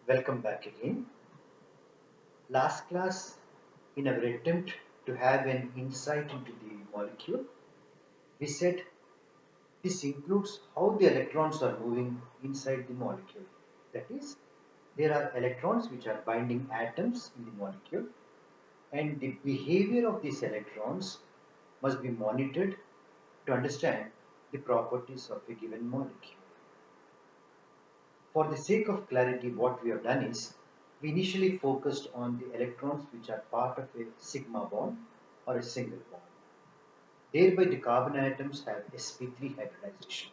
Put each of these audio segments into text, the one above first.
Welcome back again. Last class, in our attempt to have an insight into the molecule, we said this includes how the electrons are moving inside the molecule. That is, there are electrons which are binding atoms in the molecule, and the behavior of these electrons must be monitored to understand the properties of a given molecule. For the sake of clarity, what we have done is we initially focused on the electrons which are part of a sigma bond or a single bond. Thereby the carbon atoms have sp3 hybridization.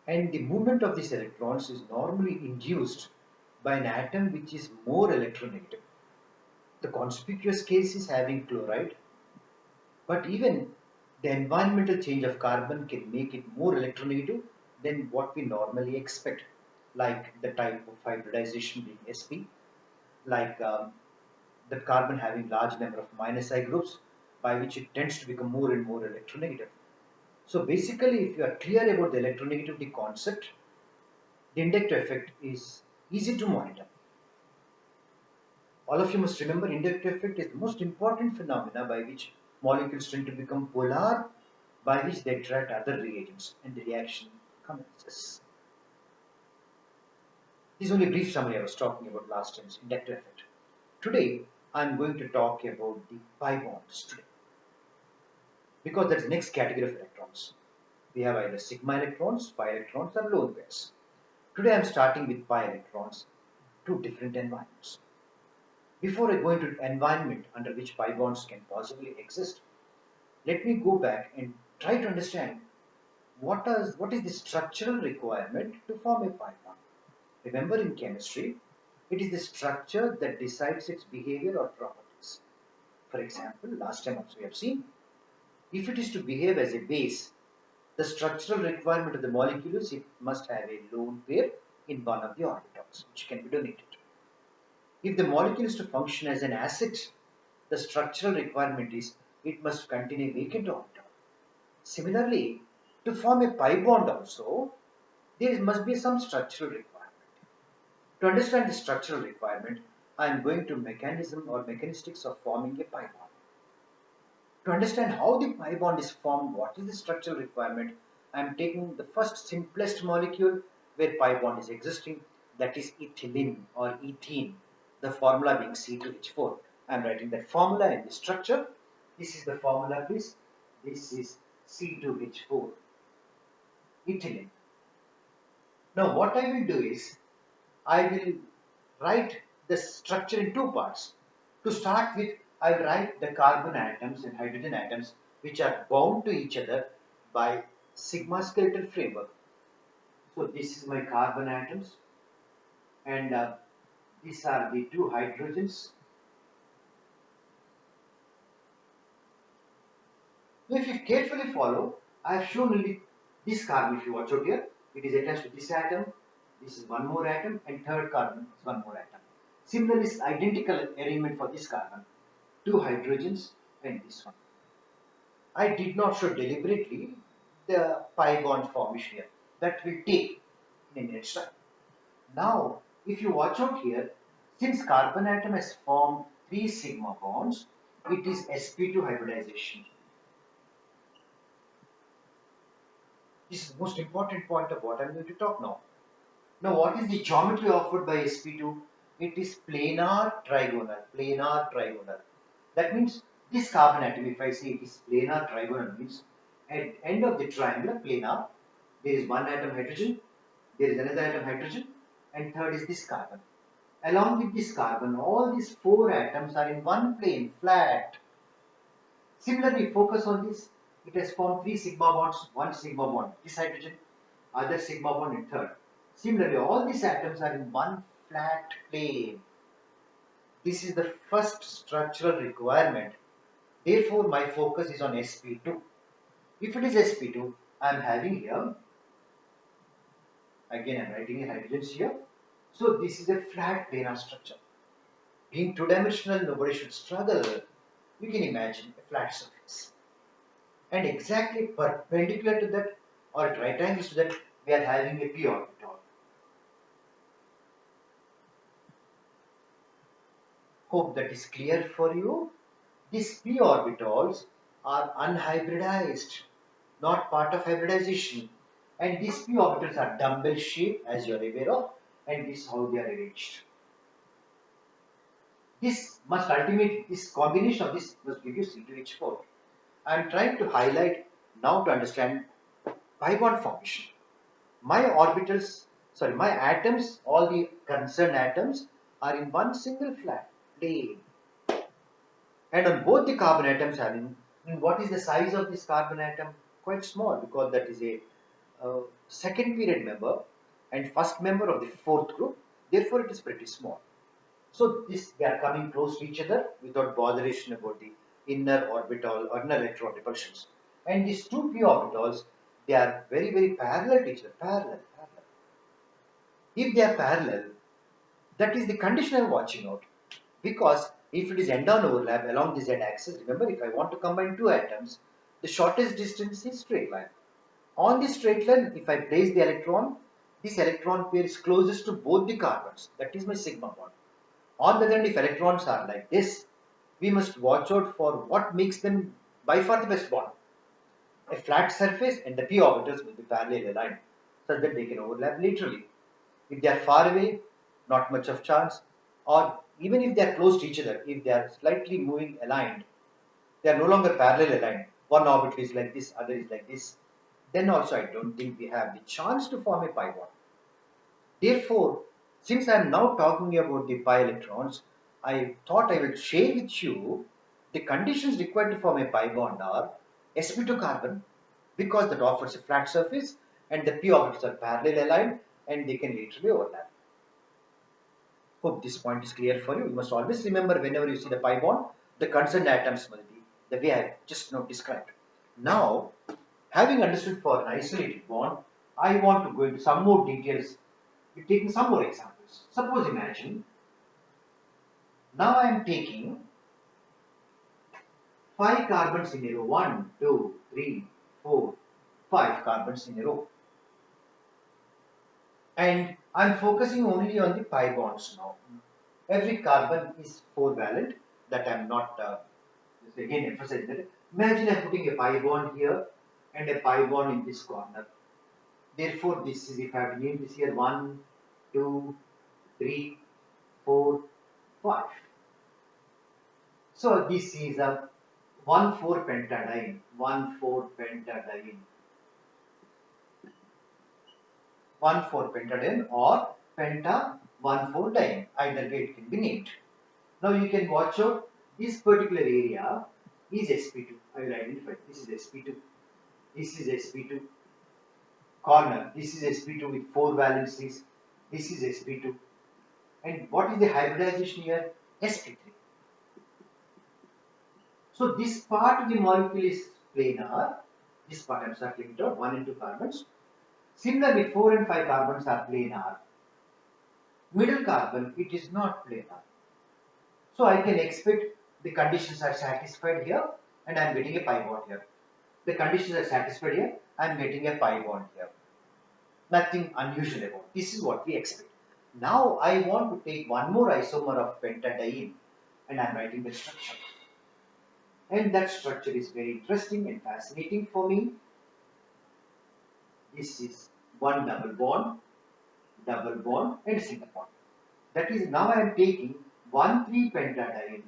And the movement of these electrons is normally induced by an atom which is more electronegative. The conspicuous case is having chloride, but even the environmental change of carbon can make it more electronegative than what we normally expect, like the type of hybridization being sp, like the carbon having large number of minus I groups, by which it tends to become more and more electronegative. So basically, if you are clear about the electronegativity concept, the inductive effect is easy to monitor. All of you must remember inductive effect is the most important phenomena by which molecules tend to become polar, by which they attract other reagents and the reaction commences. This is only a brief summary I was talking about last time's inductive effect. Today I am going to talk about the pi bonds today, because that's the next category of electrons. We have either sigma electrons, pi electrons, or lone pairs. Today I am starting with pi electrons, two different environments. Before I go into the environment under which pi bonds can possibly exist, let me go back and try to understand what is the structural requirement to form a pi bond. Remember, in chemistry, it is the structure that decides its behavior or properties. For example, last time also we have seen, if it is to behave as a base, the structural requirement of the molecule is it must have a lone pair in one of the orbitals, which can be donated. If the molecule is to function as an acid, the structural requirement is it must contain a vacant orbital. Similarly, to form a pi bond also, there must be some structural requirement. To understand the structural requirement, I am going to mechanism or mechanistics of forming a pi bond. To understand how the pi bond is formed, what is the structural requirement, I am taking the first simplest molecule where pi bond is existing, that is ethylene or ethene, the formula being C2H4. I am writing that formula in the structure. This is the formula, please. This is C2H4, ethylene. Now what I will do is, I will write the structure in two parts. To start with, I will write the carbon atoms and hydrogen atoms which are bound to each other by sigma skeletal framework. So this is my carbon atoms, and these are the two hydrogens. Now if you carefully follow, I have shown only this carbon. If you watch out here, it is attached to this atom, this is one more atom, and third carbon is one more atom. Similarly, it's identical arrangement for this carbon, two hydrogens and this one. I did not show deliberately the pi bond formation here. That will take in a minute time. Now, if you watch out here, since carbon atom has formed three sigma bonds, it is sp2 hybridization. This is the most important point of what I am going to talk now. Now, what is the geometry offered by sp2? It is planar trigonal. Planar trigonal. That means this carbon atom, if I say it is planar trigonal, means at the end of the triangular planar, there is one atom hydrogen, there is another atom hydrogen, and third is this carbon. Along with this carbon, all these four atoms are in one plane, flat. Similarly, focus on this. It has formed three sigma bonds, one sigma bond, this hydrogen, other sigma bond, and third. Similarly, all these atoms are in one flat plane. This is the first structural requirement. Therefore, my focus is on sp2. If it is sp2, I am having here, again I am writing a hydrogens here. So this is a flat planar structure. Being two-dimensional, nobody should struggle. You can imagine a flat surface. And exactly perpendicular to that, or at right angles to that, we are having a p orbital. Hope that is clear for you. These p orbitals are unhybridized, not part of hybridization. And these p orbitals are dumbbell shaped, as you are aware of, and this is how they are arranged. This combination of this must give you C2H4. I am trying to highlight now to understand pi bond formation. My orbitals, sorry, my atoms, all the concerned atoms are in one single flat plane. And on both the carbon atoms having, what is the size of this carbon atom? Quite small, because that is a second period member and first member of the fourth group. Therefore, it is pretty small. So they are coming close to each other without botheration about the inner orbital or inner electron repulsions. And these two p orbitals, they are very, very parallel to each other. Parallel. If they are parallel, that is the condition I am watching out. Because if it is end-on overlap along the z-axis, remember, if I want to combine two atoms, the shortest distance is straight line. On this straight line, if I place the electron, this electron pair is closest to both the carbons. That is my sigma bond. On the other hand, if electrons are like this, we must watch out for what makes them by far the best bond. A flat surface and the p orbitals will be parallel aligned, such that they can overlap laterally. If they are far away, not much of chance, or even if they are close to each other, if they are slightly moving aligned, they are no longer parallel aligned. One orbital is like this, other is like this. Then also I don't think we have the chance to form a pi bond. Therefore, since I am now talking about the pi electrons, I thought I will share with you the conditions required to form a pi bond are sp2 carbon, because that offers a flat surface and the p orbitals are parallel aligned and they can laterally overlap. Hope this point is clear for you. You must always remember whenever you see the pi bond, the concerned atoms must be the way I just now described. Now, having understood for an isolated bond, I want to go into some more details, taking some more examples. Suppose imagine, now I am taking 5 carbons in a row, 1, 2, 3, 4, 5 carbons in a row. And I am focusing only on the pi bonds now. Every carbon is 4-valent, that I am not again emphasizing that. Imagine I am putting a pi bond here and a pi bond in this corner. Therefore, this is, if I have to name this here, 1, 2, 3, 4, 5. So this is a 1,4-pentadiene, 1,4-pentadiene, 1,4-pentadiene or penta 1,4-diene. Either way it can be named. Now you can watch out, this particular area is sp2. I will identify this is sp2. This is sp2. Corner, this is sp2 with 4 valencies. This is sp2. And what is the hybridization here? sp3. So this part of the molecule is planar. This part I am circling it out, 1 and 2 carbons. Similarly, 4 and 5 carbons are planar. Middle carbon, it is not planar. So I can expect the conditions are satisfied here and I am getting a pi bond here. The conditions are satisfied here, I am getting a pi bond here. Nothing unusual about it. This is what we expect. Now I want to take one more isomer of pentadiene and I am writing the structure. And that structure is very interesting and fascinating for me. This is one double bond, and single bond. That is, now I am taking 1,3-pentadiene,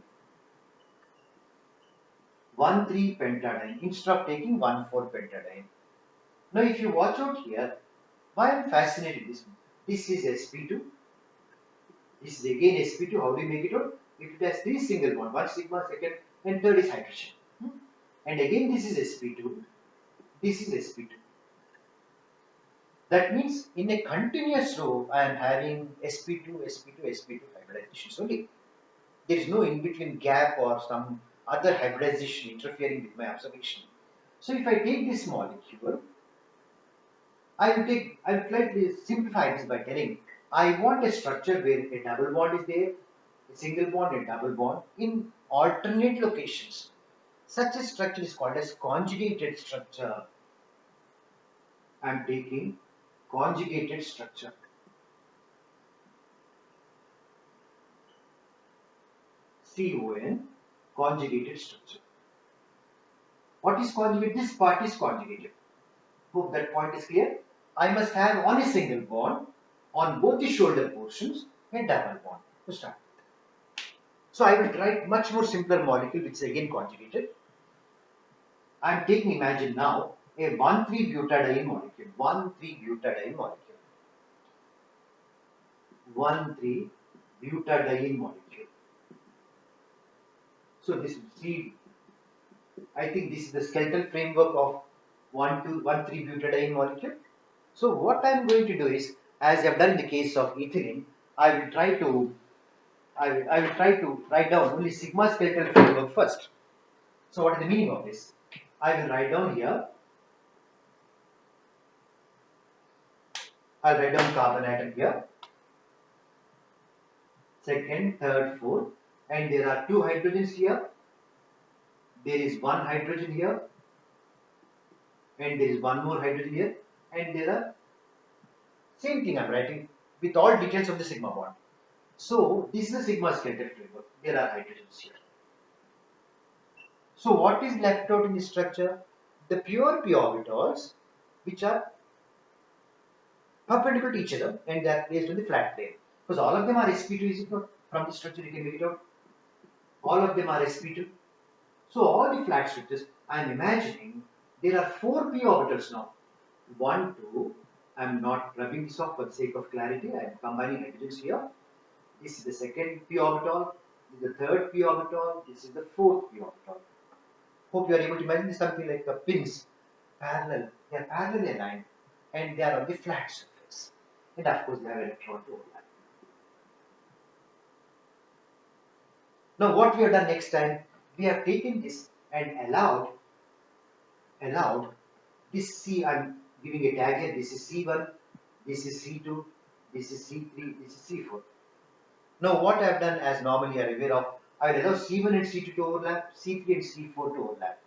1,3-pentadiene instead of taking 1,4-pentadiene. Now if you watch out here, why I am fascinated this is sp2, this is again sp2. How do you make it out? If it has 3 single bond, 1 sigma second and third is hydrogen. And again this is sp2, this is sp2. That means in a continuous row, I am having sp2, sp2, sp2 hybridizations only. There is no in-between gap or some other hybridization interfering with my observation. So if I take this molecule, I will slightly simplify this by telling I want a structure where a double bond is there, a single bond, a double bond in alternate locations. Such a structure is called as conjugated structure. I am taking conjugated structure. CON, conjugated structure. What is conjugate? This part is conjugated. Hope that point is clear. I must have on a single bond on both the shoulder portions a double bond to start with. So I will write much more simpler molecule which is again conjugated. I am taking, imagine now, a 1,3-butadiene molecule. 1,3-butadiene molecule. 1,3-butadiene molecule. So this is C. I think this is the skeletal framework of 1,3-butadiene molecule. So what I am going to do is, as I have done in the case of ethylene, I will try to write down only sigma skeletal framework first. So what is the meaning of this? I will write down here. I'll write down carbon atom here. Second, third, fourth, and there are 2 hydrogens here. There is 1 hydrogen here, and there is 1 more hydrogen here, and there are same thing I'm writing with all details of the sigma bond. So this is a sigma skeletal framework. There are hydrogens here. So what is left out in this structure? The pure p orbitals, which are perpendicular to each other and they are placed on the flat plane. Because all of them are sp2, is it not? From the structure you can make it out. All of them are sp2. So all the flat structures, I am imagining there are 4 p orbitals now. 1, 2, I am not rubbing this off for the sake of clarity, I am combining hydrogens here. This is the second p orbital, this is the third p orbital, this is the fourth p orbital. Hope you are able to imagine something like pins, parallel, they are parallelly aligned and they are on the flat surface. And of course they have electron to overlap. Now what we have done next time, we have taken this and allowed this C, I am giving a tag here, this is C1, this is C2, this is C3, this is C4. Now what I have done, as normally you are aware of, I will allow C1 and C2 to overlap, C3 and C4 to overlap.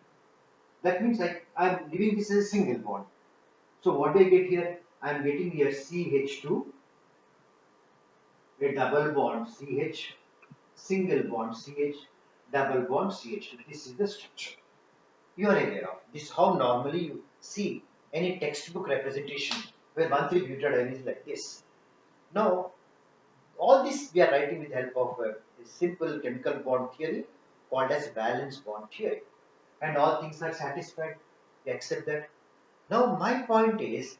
That means I am leaving this as a single bond. So what do I get here? I am getting here CH2, a double bond CH, single bond CH, double bond CH2. This is the structure. You are aware of this. How normally you see any textbook representation where 1,3-butadiene is like this. Now all this we are writing with the help of a simple chemical bond theory called as valence bond theory. And all things are satisfied. We accept that. Now my point is,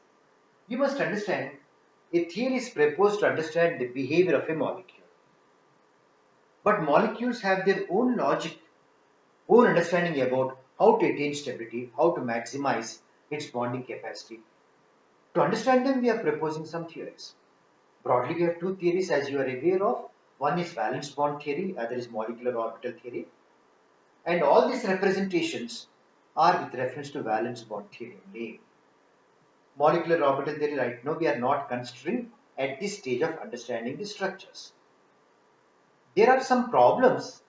you must understand, a theory is proposed to understand the behavior of a molecule. But molecules have their own logic, own understanding about how to attain stability, how to maximize its bonding capacity. To understand them, we are proposing some theories. Broadly, we have 2 theories as you are aware of. One is valence bond theory, other is molecular orbital theory. And all these representations are with reference to valence bond theory only. Molecular orbital theory right now we are not considering at this stage of understanding the structures. There are some problems.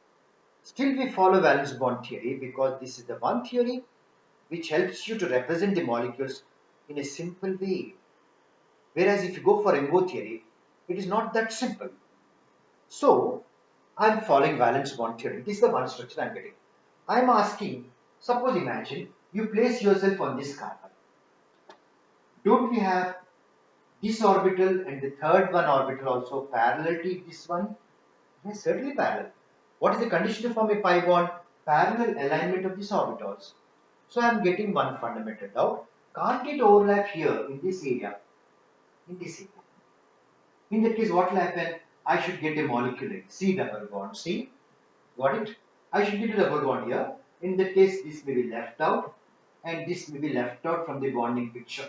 Still we follow valence bond theory because this is the one theory which helps you to represent the molecules in a simple way. Whereas if you go for MO theory, it is not that simple. So I am following valence bond theory. This is the one structure I am getting. I am asking, suppose imagine you place yourself on this carbon. Don't we have this orbital and the third one orbital also parallel to this one? Yes, certainly parallel. What is the condition to form a pi bond? Parallel alignment of these orbitals. So I am getting one fundamental doubt. Can't it overlap here in this area? In this area. In that case, what will happen? I should get a molecule C double bond. See? Got it? I should get a double bond here. In that case, this may be left out and this may be left out from the bonding picture.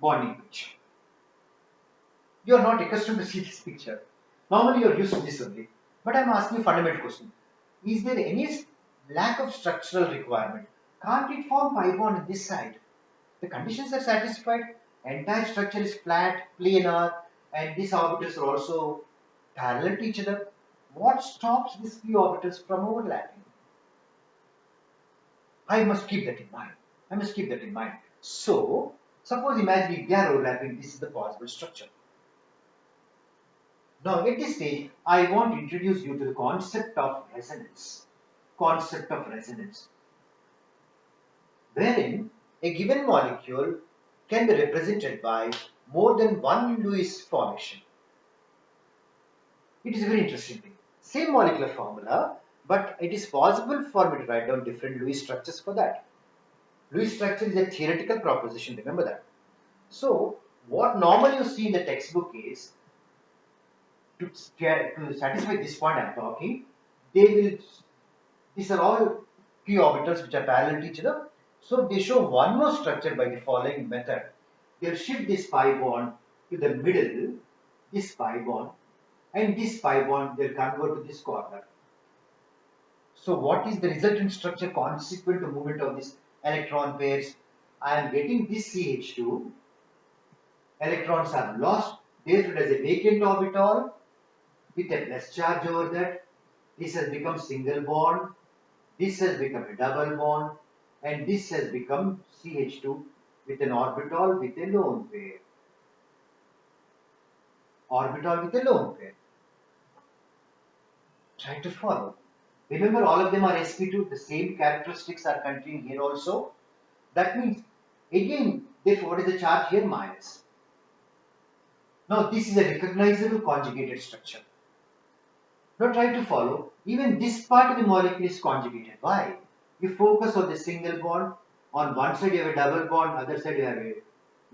Bonding picture. You are not accustomed to see this picture. Normally you are used to this only. But I am asking a fundamental question. Is there any lack of structural requirement? Can't it form pi bond on this side? The conditions are satisfied. Entire structure is flat, planar, and these orbitals are also parallel to each other. What stops these p orbitals from overlapping? I must keep that in mind. I must keep that in mind. So, suppose imagine if they are overlapping, this is the possible structure. Now, at this stage, I want to introduce you to the concept of resonance. Concept of resonance, wherein a given molecule can be represented by more than one Lewis formation. It is a very interesting thing. Same molecular formula, but it is possible for me to write down different Lewis structures for that. Lewis structure is a theoretical proposition, remember that. So, what normally you see in the textbook is to satisfy this point I am talking, they will, these are all p orbitals which are parallel to each other. So, they show one more structure by the following method. They'll shift this pi bond to the middle, this pi bond, and this pi bond they'll convert to this corner. So what is the resultant structure consequent to movement of these electron pairs? I am getting this CH2, electrons are lost, therefore it has a vacant orbital with a plus charge over that. This has become single bond, this has become a double bond, and this has become CH2 with an orbital with a lone pair. Orbital with a lone pair. Try to follow. Remember, all of them are sp2, the same characteristics are continuing here also. That means, again, therefore, what is the charge here? Minus. Now, this is a recognizable conjugated structure. Now, try to follow. Even this part of the molecule is conjugated. Why? You focus on the single bond. On one side, you have a double bond, other side, you have a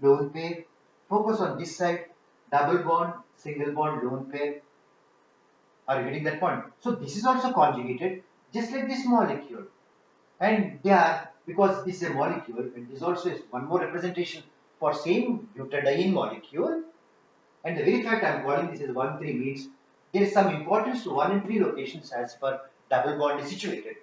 lone pair. Focus on this side, double bond, single bond, lone pair. Are you getting that point? So, this is also conjugated, just like this molecule. And they are, because this is a molecule, and this also is one more representation for same butadiene molecule, and the very fact I am calling this as 1, 3 means there is some importance to 1 and 3 locations as per double bond is situated.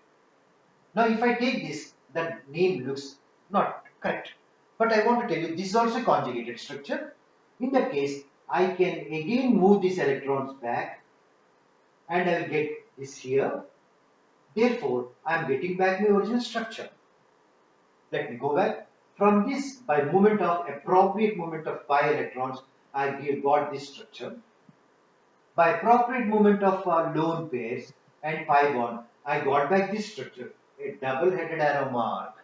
Now if I take this, the name looks not correct, but I want to tell you this is also a conjugated structure. In that case, I can again move these electrons back and I will get this here. Therefore, I am getting back my original structure. Let me go back. From this, by movement of appropriate movement of pi electrons, I got this structure. By appropriate movement of lone pairs and pi bond, I got back this structure, a double-headed arrow mark.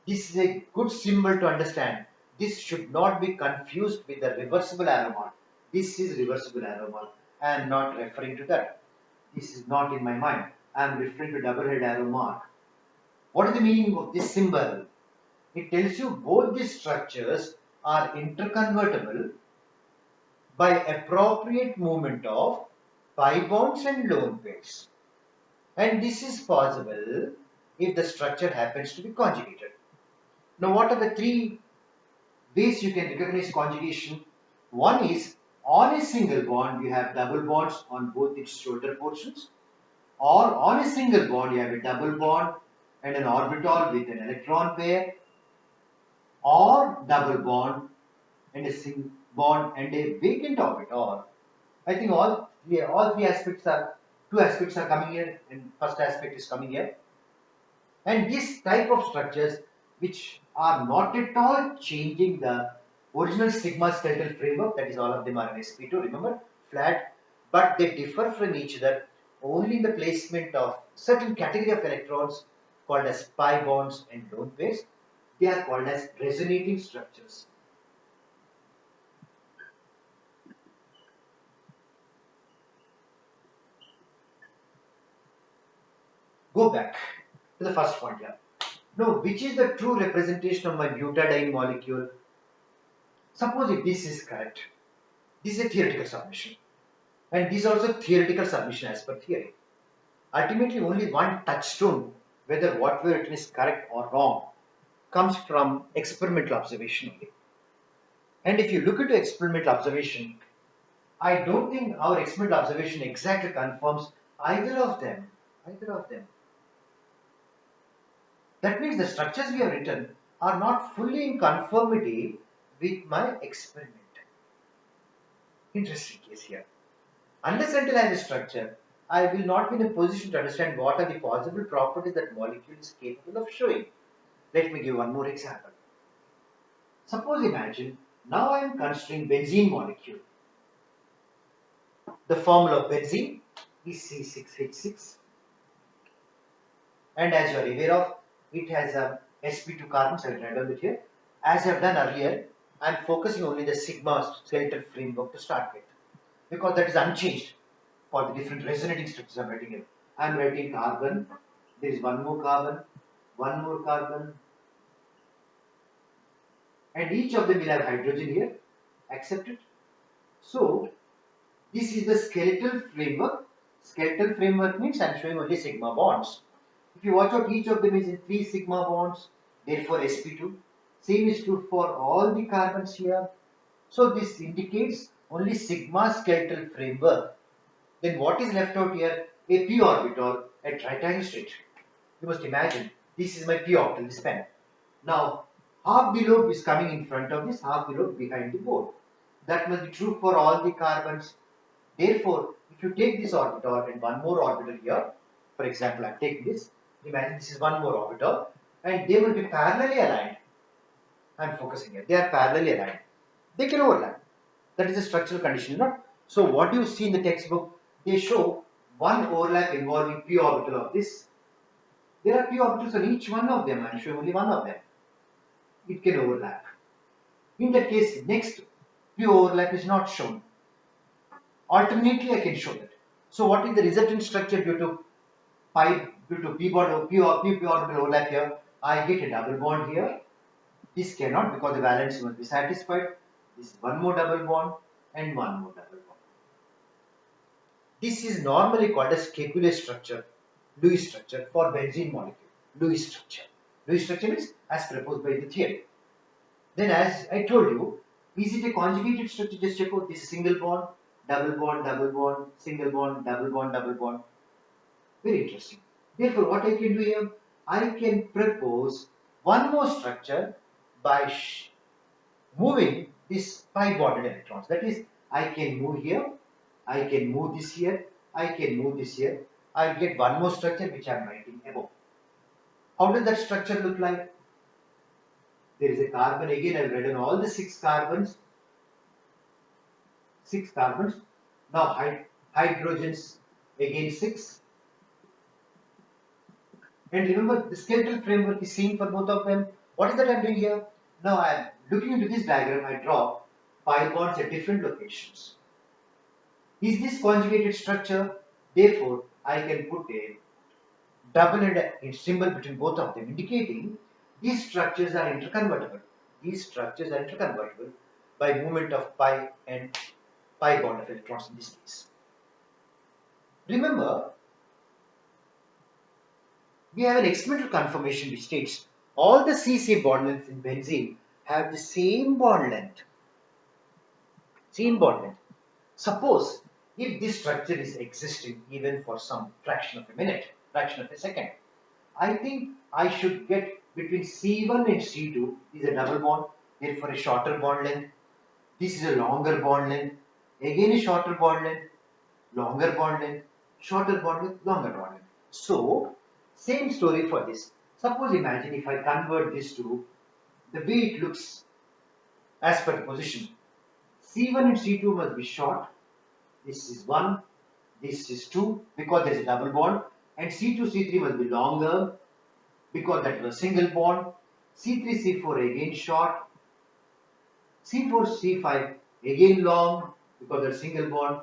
This is a good symbol to understand. This should not be confused with the reversible arrow mark. This is reversible arrow mark. I am not referring to that. This is not in my mind. I am referring to double-headed arrow mark. What is the meaning of this symbol? It tells you both these structures are interconvertible by appropriate movement of pi bonds and lone pairs. And this is possible if the structure happens to be conjugated. Now, what are the three ways you can recognize conjugation? One is on a single bond, you have double bonds on both its shoulder portions, or on a single bond, you have a double bond and an orbital with an electron pair, or double bond and a single bond and a vacant orbital. I think all three aspects are, two aspects are coming here and first aspect is coming here. And this type of structures which are not at all changing the original sigma skeletal framework, that is all of them are in sp2, remember, flat, but they differ from each other only in the placement of certain category of electrons called as pi bonds and lone pairs. They are called as resonating structures. Go back to the first point here. Now, which is the true representation of my butadiene molecule? Suppose if this is correct, this is a theoretical submission. And this is also theoretical submission as per theory. Ultimately, only one touchstone, whether what we written is correct or wrong, comes from experimental observation only. And if you look into experimental observation, I don't think our experimental observation exactly confirms either of them. Either of them. That means the structures we have written are not fully in conformity with my experiment. Interesting case here. Unless until I have a structure, I will not be in a position to understand what are the possible properties that molecule is capable of showing. Let me give one more example. Suppose imagine, now I am considering benzene molecule. The formula of benzene is C6H6, and as you are aware of, it has a sp2 carbons. I will write down it here. As I have done earlier, I am focusing only the sigma skeletal framework to start with, because that is unchanged for the different resonating structures I am writing here. I am writing carbon, there is one more carbon, and each of them will have hydrogen here. Accept it. So this is the skeletal framework. Skeletal framework means I am showing only sigma bonds. If you watch out, each of them is in 3 sigma bonds, therefore sp2. Same is true for all the carbons here. So this indicates only sigma skeletal framework. Then what is left out here? A p orbital at right angle straight. You must imagine this is my p orbital, this pen. Now half the lobe is coming in front of this, half the lobe behind the board. That must be true for all the carbons. Therefore, if you take this orbital and one more orbital here, for example, I take this, imagine this is one more orbital, and they will be parallelly aligned. I am focusing here. They are parallelly aligned. They can overlap. That is a structural condition, not? So what you see in the textbook, they show one overlap involving p orbital of this. There are p orbitals on each one of them. I am showing only one of them. It can overlap. In that case, next p overlap is not shown. Alternately, I can show that. So what is the resultant structure due to p bond or p orbital overlap here? I get a double bond here. This cannot, because the valency must be satisfied. This is one more double bond and one more double bond. This is normally called as Kekule structure, Lewis structure for benzene molecule. Lewis structure. Lewis structure means as proposed by the theory. Then, as I told you, is it a conjugated structure? Just check out this single bond, double bond, single bond, double bond, double bond. Very interesting. Therefore, what I can do here, I can propose one more structure by moving these pi bonded electrons. That is, I can move here, I can move this here, I can move this here. I'll get one more structure which I am writing above. How does that structure look like? There is a carbon again. I've written all the 6 carbons. 6 carbons. Now hydrogens again 6. And remember, the skeletal framework is seen for both of them. What is that I'm doing here? Now I am looking into this diagram. I draw pi bonds at different locations. Is this conjugated structure? Therefore, I can put a double-ended symbol between both of them, indicating these structures are interconvertible. These structures are interconvertible by movement of pi and pi bond of electrons in this case. Remember, we have an experimental confirmation which states all the CC bond lengths in benzene have the same bond length. Same bond length. Suppose if this structure is existing even for some fraction of a minute, fraction of a second, I think I should get between C1 and C2 is a double bond, therefore a shorter bond length. This is a longer bond length, again a shorter bond length, longer bond length, shorter bond length, longer bond length. So, same story for this. Suppose imagine if I convert this to the way it looks as per the position. C1 and C2 must be short. This is 1, this is 2 because there is a double bond, and C2, C3 must be longer because that was a single bond. C3, C4 again short. C4, C5 again long because that's single bond.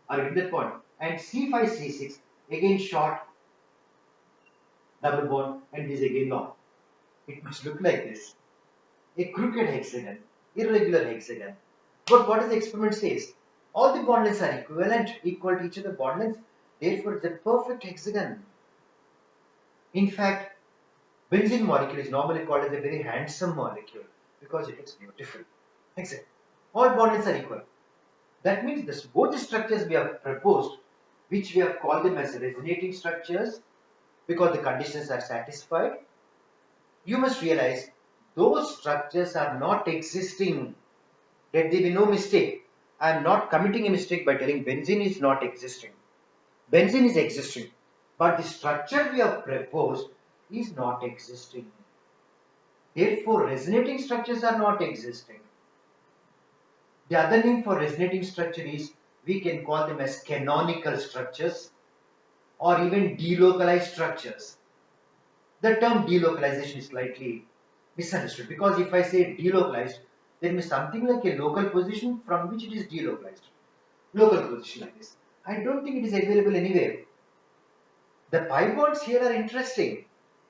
Are you that point? And C5, C6 again short, double bond, and this again long. It must look like this. A crooked hexagon, irregular hexagon. But what does the experiment says? All the bond lengths are equivalent, equal to each other bond lengths. Therefore, it's a perfect hexagon. In fact, benzene molecule is normally called as a very handsome molecule because it looks beautiful. Hexagon. All bond lengths are equal. That means this, both the structures we have proposed, which we have called them as resonating structures because the conditions are satisfied, you must realize those structures are not existing. Let there be no mistake. I am not committing a mistake by telling benzene is not existing. Benzene is existing, but the structure we have proposed is not existing. Therefore, resonating structures are not existing. The other name for resonating structure is We can call them as canonical structures or even delocalized structures. The term delocalization is slightly misunderstood because if I say delocalized, then means something like a local position from which it is delocalized. Local position like this. I don't think it is available anywhere. The pi bonds here are interesting,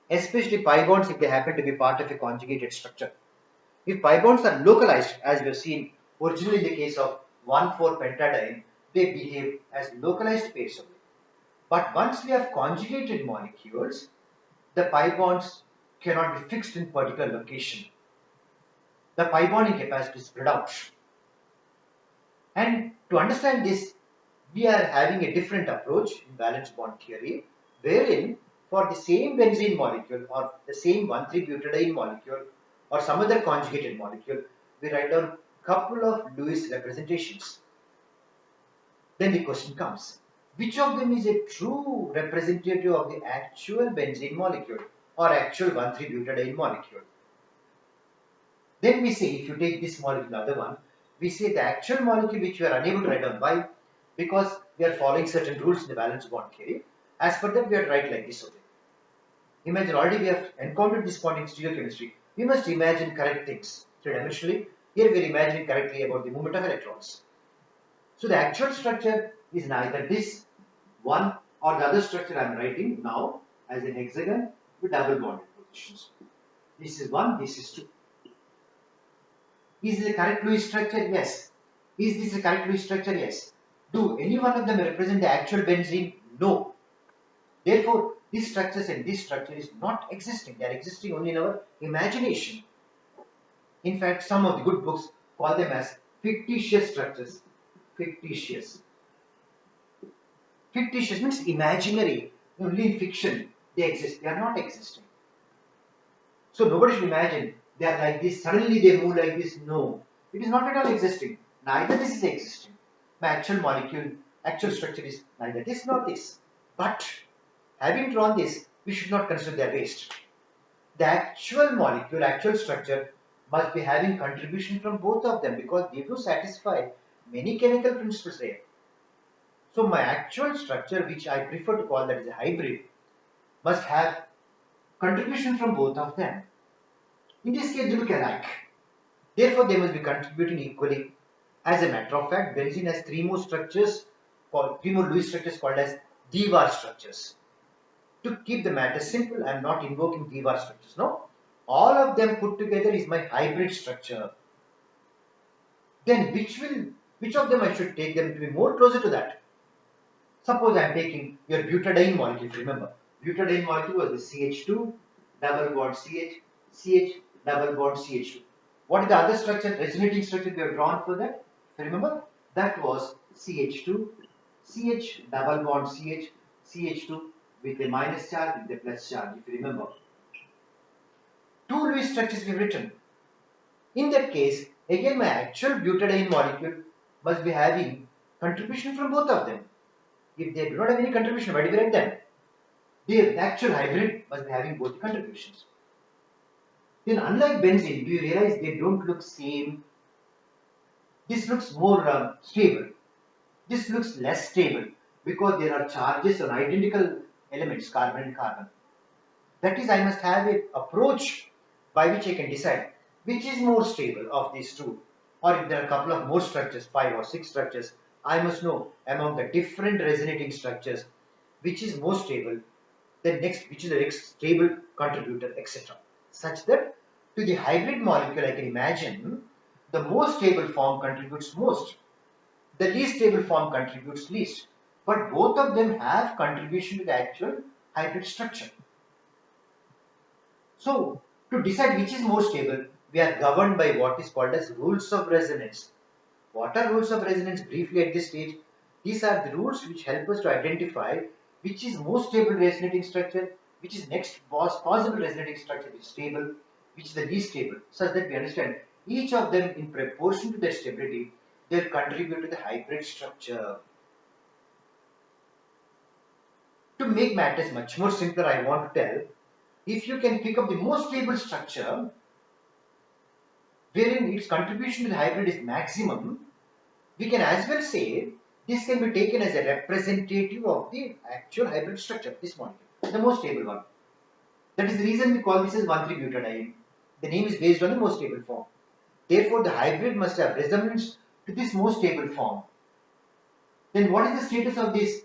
especially pi bonds if they happen to be part of a conjugated structure. If pi bonds are localized, as we have seen originally in the case of 1,4-pentadiene, they behave as localized pairs only. But once we have conjugated molecules, the pi bonds cannot be fixed in particular location. The pi bonding capacity is spread out. And to understand this, we are having a different approach in valence bond theory, wherein for the same benzene molecule or the same 1,3-butadiene molecule or some other conjugated molecule, we write down couple of Lewis representations. Then the question comes, which of them is a true representative of the actual benzene molecule or actual 1,3-butadiene molecule? Then we say, if you take this molecule, other one, we say the actual molecule which we are unable to write down. Why? Because we are following certain rules in the valence bond theory. As per that, we are write like this only. Imagine already we have encountered this point in stereochemistry. We must imagine correct things three-dimensionally. Here we are imagining correctly about the movement of electrons. So the actual structure is neither this one or the other structure I am writing now as an hexagon with double bonded positions. This is one, this is two. Is this a correct Lewis structure? Yes. Is this a correct Lewis structure? Yes. Do any one of them represent the actual benzene? No. Therefore, these structures and this structure is not existing. They are existing only in our imagination. In fact, some of the good books call them as fictitious structures. Fictitious. Fictitious means imaginary. Only in fiction they exist. They are not existing. So nobody should imagine they are like this, suddenly they move like this. No, it is not at all existing. Neither this is existing. My actual molecule, actual structure is neither this nor this. But having drawn this, we should not consider their waste. The actual molecule, actual structure must be having contribution from both of them because they do satisfy many chemical principles there. So my actual structure, which I prefer to call that as a hybrid, must have contribution from both of them. In this case, they look alike. Therefore, they must be contributing equally. As a matter of fact, benzene has three more Lewis structures called as Dewar structures. To keep the matter simple, I am not invoking Dewar structures. No, all of them put together is my hybrid structure. Then which of them I should take them to be more closer to that? Suppose I am taking your butadiene molecule. Remember, butadiene molecule was the CH2 double bond CH, CH double bond CH2. What is the other structure, resonating structure we have drawn for that? If you remember, that was CH2, CH double bond CH, CH2 with a minus charge, with a plus charge, if you remember. Two Lewis structures we have written. In that case, again my actual butadiene molecule must be having contribution from both of them. If they do not have any contribution, why do we write them? The actual hybrid must be having both contributions. Then unlike benzene, do you realize they don't look same? This looks more stable. This looks less stable because there are charges on identical elements, carbon and carbon. That is, I must have an approach by which I can decide which is more stable of these two. Or if there are a couple of more structures, 5 or 6 structures, I must know among the different resonating structures which is more stable, then next which is the next stable contributor, etc. Such that to the hybrid molecule I can imagine the most stable form contributes most, the least stable form contributes least, but both of them have contribution to the actual hybrid structure. So to decide which is more stable, we are governed by what is called as rules of resonance. What are rules of resonance? Briefly at this stage, these are the rules which help us to identify which is most stable resonating structure, which is next possible resonating structure which is stable, which is the least stable, such that we understand each of them in proportion to their stability, they will contribute to the hybrid structure. To make matters much more simpler, I want to tell, if you can pick up the most stable structure, wherein its contribution to the hybrid is maximum, we can as well say This can be taken as a representative of the actual hybrid structure, this molecule, the most stable one. That is the reason we call this as 1,3-butadiene. The name is based on the most stable form. Therefore, the hybrid must have resemblance to this most stable form. Then what is the status of this?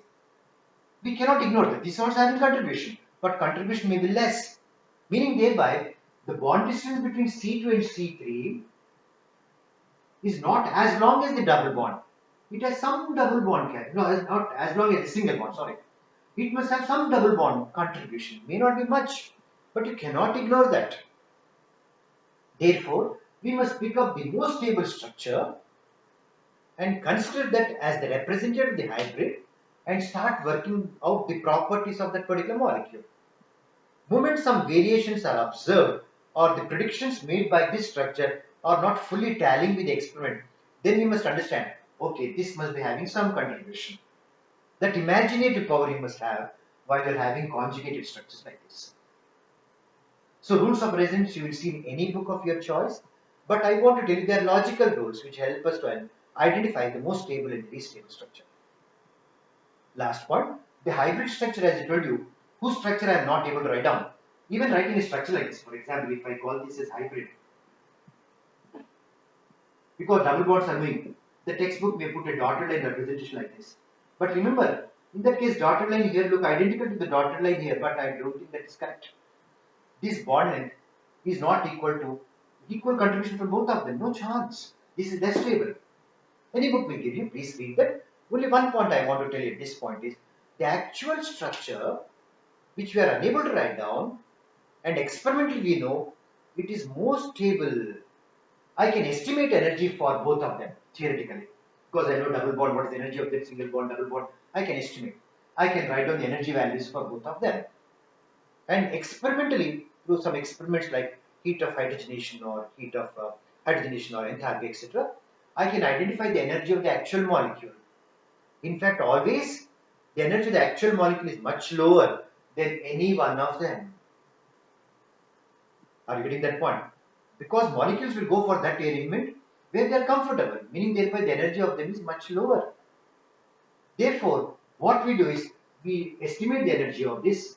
We cannot ignore that. This is also having contribution, but contribution may be less. Meaning thereby, the bond distance between C2 and C3 is not as long as the double bond. It has some double bond carry. No, not as long as the single bond, sorry. It must have some double bond contribution. May not be much, but you cannot ignore that. Therefore, we must pick up the most stable structure and consider that as the representative of the hybrid and start working out the properties of that particular molecule. Moment some variations are observed or the predictions made by this structure are not fully tallying with the experiment, then we must understand, okay, this must be having some contribution. That imaginative power you must have while you're having conjugated structures like this. So rules of resonance you will see in any book of your choice, but I want to tell you there are logical rules which help us to identify the most stable and least stable structure. Last point, the hybrid structure, as I told you, whose structure I am not able to write down. Even writing a structure like this, for example, if I call this as hybrid, because double bonds are doing, the textbook may put a dotted line representation like this. But remember, in that case, dotted line here look identical to the dotted line here, but I don't think that is correct. This bond length is not equal to equal contribution for both of them. No chance. This is less stable. Any book will give you, please read that. Only one point I want to tell you at this point is the actual structure which we are unable to write down and experimentally we know it is more stable. I can estimate energy for both of them theoretically because I know double bond, what is the energy of that single bond, double bond. I can estimate. I can write down the energy values for both of them. And experimentally, through some experiments like heat of hydrogenation or heat of hydrogenation or enthalpy, etc., I can identify the energy of the actual molecule. In fact, always the energy of the actual molecule is much lower than any one of them. Are you getting that point? Because molecules will go for that arrangement where they are comfortable, meaning thereby the energy of them is much lower. Therefore, what we do is we estimate the energy of this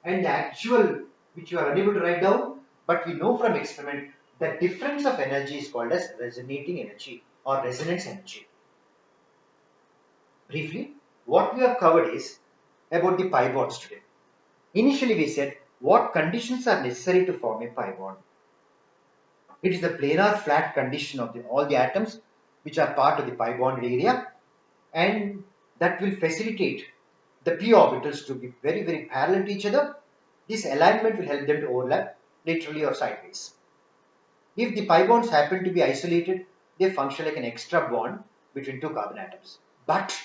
and the actual which you are unable to write down, but we know from experiment the difference of energy is called as resonating energy or resonance energy. Briefly, what we have covered is about the pi bonds today. Initially we said what conditions are necessary to form a pi bond. It is the planar flat condition of all the atoms which are part of the pi bonded area, and that will facilitate the p orbitals to be very, very parallel to each other. This alignment will help them to overlap laterally or sideways. If the pi bonds happen to be isolated, they function like an extra bond between two carbon atoms. But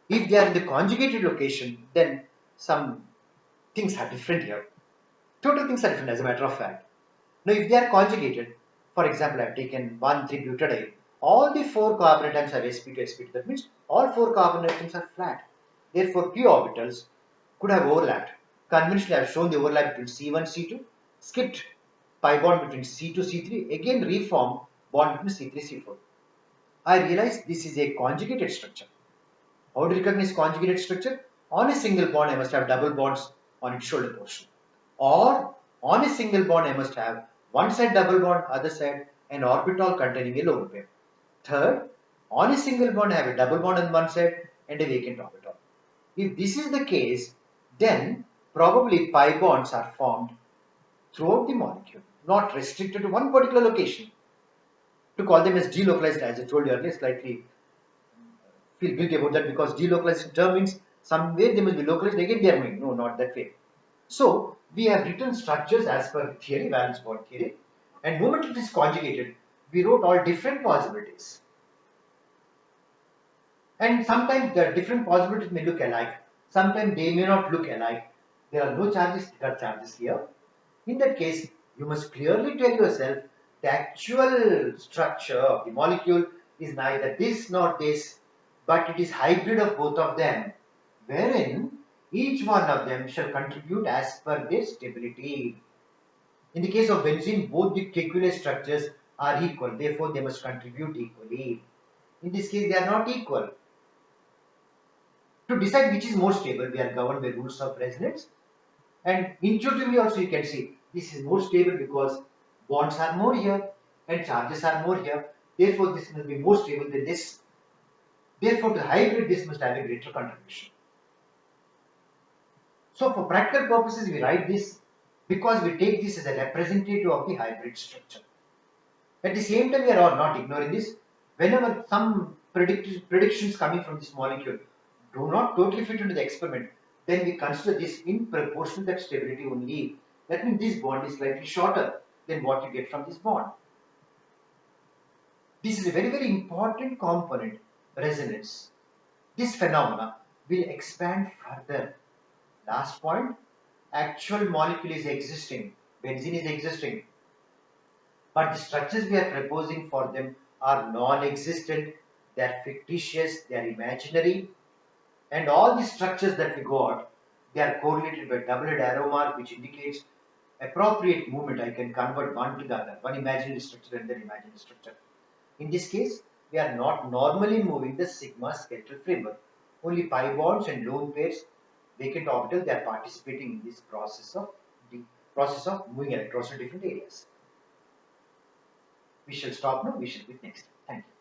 if they are in the conjugated location, then some things are different here. Total things are different as a matter of fact. Now, if they are conjugated, for example, I have taken 1,3-butadiene, all the 4 carbon atoms are sp2, sp2. That means all 4 carbon atoms are flat. Therefore, p orbitals could have overlapped. Conventionally, I have shown the overlap between C1, C2, skipped pi bond between C2, C3, again reform bond between C3, C4. I realize this is a conjugated structure. How to recognize conjugated structure? On a single bond, I must have double bonds on its shoulder portion. Or on a single bond, I must have one side double bond, other side an orbital containing a lone pair. Third, on a single bond, I have a double bond on one side and a vacant orbital. If this is the case, then probably pi bonds are formed throughout the molecule, not restricted to one particular location. To call them as delocalized, as I told you earlier, slightly feel guilty about that because delocalized term means somewhere they must be localized, again they are moving. No, not that way. So we have written structures as per theory, valence bond theory, and moment it is conjugated, we wrote all different possibilities. And sometimes the different possibilities may look alike, sometimes they may not look alike. There are no charges, there are charges here. In that case, you must clearly tell yourself the actual structure of the molecule is neither this nor this, but it is hybrid of both of them, wherein each one of them shall contribute as per their stability. In the case of benzene, both the molecular structures are equal, therefore they must contribute equally. In this case, they are not equal. To decide which is more stable, we are governed by rules of resonance. And intuitively also you can see this is more stable because bonds are more here and charges are more here. Therefore, this must be more stable than this. Therefore, to hybrid, this must have a greater contribution. So for practical purposes, we write this because we take this as a representative of the hybrid structure. At the same time, we are all not ignoring this. Whenever some predictions coming from this molecule do not totally fit into the experiment, then we consider this in proportion to that stability only. That means this bond is slightly shorter than what you get from this bond. This is a very, very important component, resonance. This phenomena will expand further. Last point, actual molecule is existing, benzene is existing, but the structures we are proposing for them are non-existent, they are fictitious, they are imaginary, and all the structures that we got, they are correlated by double arrow mark, which indicates appropriate movement. I can convert one to the other, one imaginary structure and then imaginary structure. In this case, we are not normally moving the sigma skeletal framework. Only pi bonds and lone pairs, vacant orbital, they are participating in this process of moving electrons to different areas. We shall stop now. We shall meet next. Thank you.